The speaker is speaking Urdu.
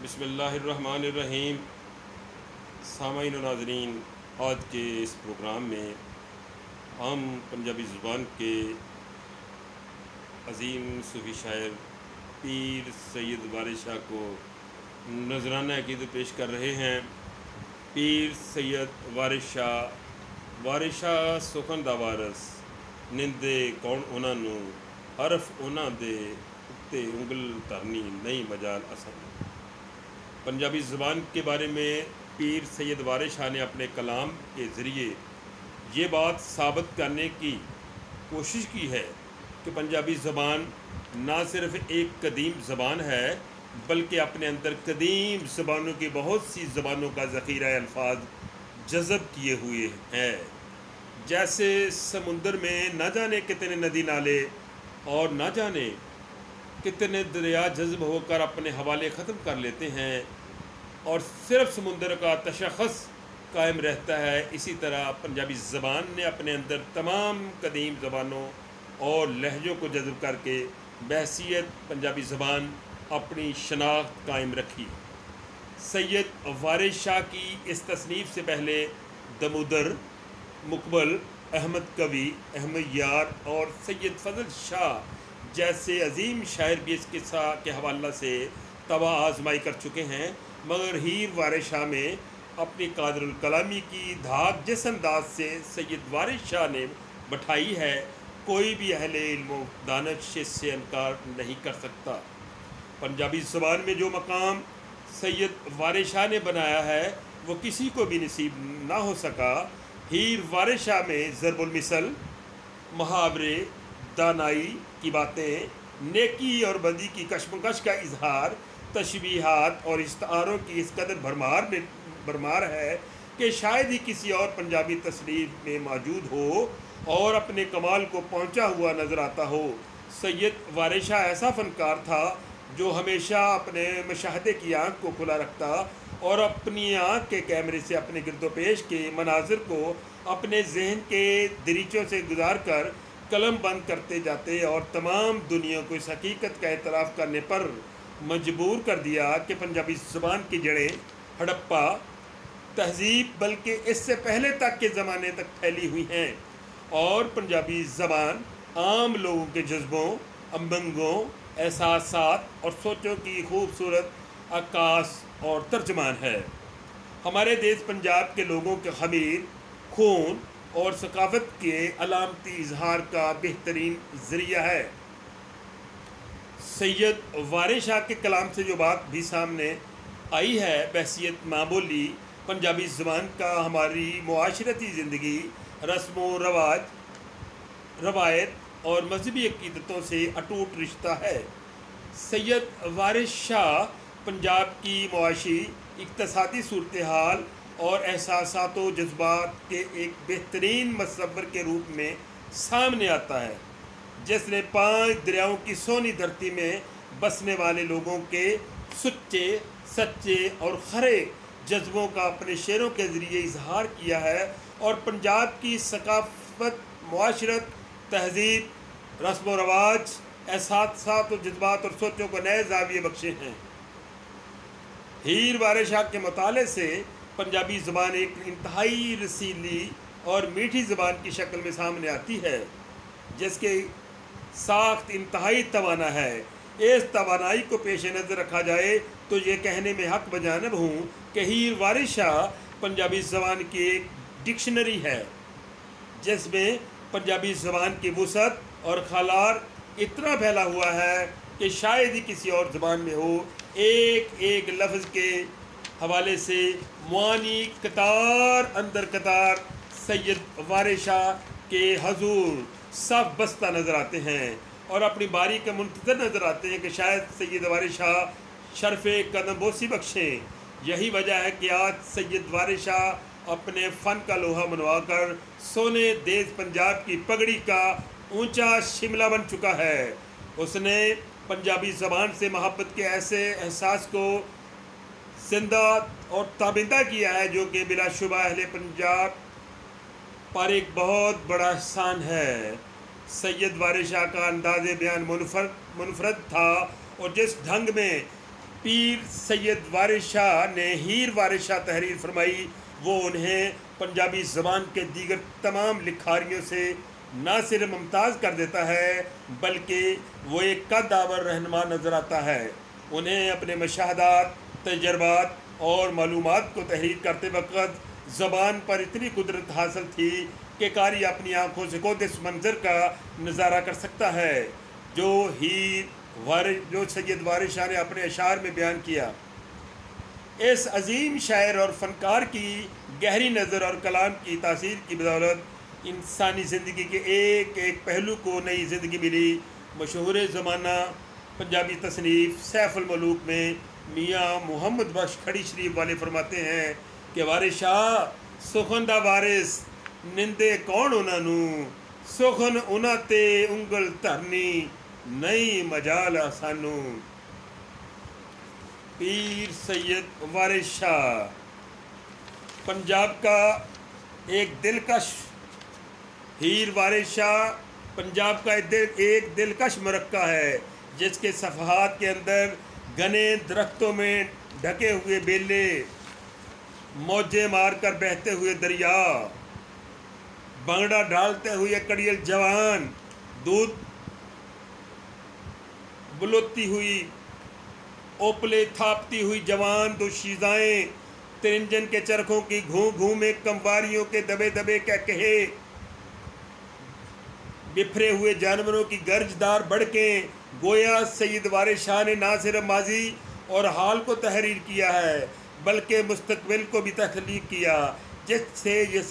بسم اللہ الرحمن الرحیم۔ سامعین و ناظرین، آج کے اس پروگرام میں ہم پنجابی زبان کے عظیم صوفی شاعر پیر سید وارث شاہ کو نذرانہ عقیدت پیش کر رہے ہیں۔ پیر سید وارث شاہ سخن دا وارث نندے کون انہاں نو حرف انہاں دے اتے انگل ترنی نہیں مجال اصل۔ پنجابی زبان کے بارے میں پیر سید وارث شاہ نے اپنے کلام کے ذریعے یہ بات ثابت کرنے کی کوشش کی ہے کہ پنجابی زبان نہ صرف ایک قدیم زبان ہے بلکہ اپنے اندر قدیم زبانوں کی بہت سی زبانوں کا ذخیرہ الفاظ جذب کیے ہوئے ہیں۔ جیسے سمندر میں نہ جانے کتنے ندی نالے اور نہ جانے کتنے دریا جذب ہو کر اپنے حوالے ختم کر لیتے ہیں اور صرف سمندر کا تشخص قائم رہتا ہے، اسی طرح پنجابی زبان نے اپنے اندر تمام قدیم زبانوں اور لہجوں کو جذب کر کے بحیثیت پنجابی زبان اپنی شناخت قائم رکھی۔ سید وارث شاہ کی اس تصنیف سے پہلے دمودر، مقبل، احمد قوی، احمد یار اور سید فضل شاہ جیسے عظیم شاعر بھی اس قصہ کے حوالہ سے طبع آزمائی کر چکے ہیں، مگر ہیر وارث شاہ میں اپنی قادر الکلامی کی دھاک جس انداز سے سید وارث شاہ نے بٹھائی ہے، کوئی بھی اہل علم و دانش اس سے انکار نہیں کر سکتا۔ پنجابی زبان میں جو مقام سید وارث شاہ نے بنایا ہے وہ کسی کو بھی نصیب نہ ہو سکا۔ ہیر وارث شاہ میں ضرب المثل، محاورے، دانائی کی باتیں، نیکی اور بدی کی کشمکش کا اظہار، تشبیہات اور استعاروں کی اس قدر بھرمار ہے کہ شاید ہی کسی اور پنجابی تصنیف میں موجود ہو اور اپنے کمال کو پہنچا ہوا نظر آتا ہو۔ سید وارث شاہ ایسا فنکار تھا جو ہمیشہ اپنے مشاہدے کی آنکھ کو کھلا رکھتا اور اپنی آنکھ کے کیمرے سے اپنے گرد و پیش کے مناظر کو اپنے ذہن کے دریچوں سے گزار کر قلم بند کرتے جاتے اور تمام دنیا کو اس حقیقت کا اعتراف کرنے پر مجبور کر دیا کہ پنجابی زبان کی جڑیں ہڑپا تہذیب بلکہ اس سے پہلے تک کے زمانے تک پھیلی ہوئی ہیں اور پنجابی زبان عام لوگوں کے جذبوں، امنگوں، احساسات اور سوچوں کی خوبصورت عکاس اور ترجمان ہے۔ ہمارے دیس پنجاب کے لوگوں کے خمیر، خون اور ثقافت کے علامتی اظہار کا بہترین ذریعہ ہے۔ سید وارث شاہ کے کلام سے جو بات بھی سامنے آئی ہے، بحیثیت ماں بولی، پنجابی زبان کا ہماری معاشرتی زندگی، رسم و رواج، روایت اور مذہبی عقیدتوں سے اٹوٹ رشتہ ہے۔ سید وارث شاہ پنجاب کی معاشی، اقتصادی صورتحال اور احساسات و جذبات کے ایک بہترین مصور کے روپ میں سامنے آتا ہے، جس نے 5 دریاؤں کی سونی دھرتی میں بسنے والے لوگوں کے سچے اور کھرے جذبوں کا اپنے شعروں کے ذریعے اظہار کیا ہے اور پنجاب کی ثقافت، معاشرت، تہذیب، رسم و رواج، احساسات و جذبات اور سوچوں کو نئے زاویے بخشے ہیں۔ ہیر وارث شاہ کے مطالعے سے پنجابی زبان ایک انتہائی رسیلی اور میٹھی زبان کی شکل میں سامنے آتی ہے، جس کی ساخت انتہائی توانا ہے۔ اس توانائی کو پیش نظر رکھا جائے تو یہ کہنے میں حق بجانب ہوں کہ ہیر وارث شاہ پنجابی زبان کی ایک ڈکشنری ہے، جس میں پنجابی زبان کی وسعت اور خالار اتنا پھیلا ہوا ہے کہ شاید ہی کسی اور زبان میں ہو۔ ایک لفظ کے حوالے سے معانی قطار اندر قطار سید وارث شاہ کے حضور صف بستہ نظر آتے ہیں اور اپنی باری کے منتظر نظر آتے ہیں کہ شاید سید وارث شاہ شرف قدم بوسی بخشیں۔ یہی وجہ ہے کہ آج سید وارث شاہ اپنے فن کا لوہا منوا کر سونے دیس پنجاب کی پگڑی کا اونچا شملہ بن چکا ہے۔ اس نے پنجابی زبان سے محبت کے ایسے احساس کو زندہ اور تابندہ کیا ہے جو کہ بلا شبہ اہل پنجاب پر ایک بہت بڑا احسان ہے۔ سید وارث شاہ کا انداز بیان منفرد تھا اور جس ڈھنگ میں پیر سید وارث شاہ نے ہیر وارث شاہ تحریر فرمائی، وہ انہیں پنجابی زبان کے دیگر تمام لکھاریوں سے نہ صرف ممتاز کر دیتا ہے بلکہ وہ ایک قد آور رہنما نظر آتا ہے۔ انہیں اپنے مشاہدات، تجربات اور معلومات کو تحریر کرتے وقت زبان پر اتنی قدرت حاصل تھی کہ قاری اپنی آنکھوں سے خود اس منظر کا نظارہ کر سکتا ہے جو سید وارث شاہ نے اپنے اشعار میں بیان کیا۔ اس عظیم شاعر اور فنکار کی گہری نظر اور کلام کی تاثیر کی بدولت انسانی زندگی کے ایک ایک پہلو کو نئی زندگی ملی۔ مشہور زمانہ پنجابی تصنیف سیف الملوک میں میاں محمد بخش کھڑی شریف والے فرماتے ہیں کہ وارث شاہ سخن دا وارث نندے کون انہاں نوں، سخن انہاں تے انگل دھرنی نہیں مجال سانوں۔ پیر سید وارث شاہ پنجاب کا ایک دلکش ہیر وارث شاہ پنجاب کا ایک دلکش مرکہ ہے جس کے صفحات کے اندر گھنے درختوں میں ڈھکے ہوئے بیلے، موجیں مار کر بہتے ہوئے دریا، بھنگڑا ڈالتے ہوئے کڑیل جوان، دودھ بلوتی ہوئی اوپلے تھاپتی ہوئی جوان دوشیزائیں، ترنجن کے چرخوں کی گھوں گھوں میں کمواریوں کے دبے دبے کہے، بفرے ہوئے جانوروں کی گرجدار بڑکیں۔ گویا سید وارث شاہ نے نہ صرف ماضی اور حال کو تحریر کیا ہے بلکہ مستقبل کو بھی تخلیق کیا، جس سے یہ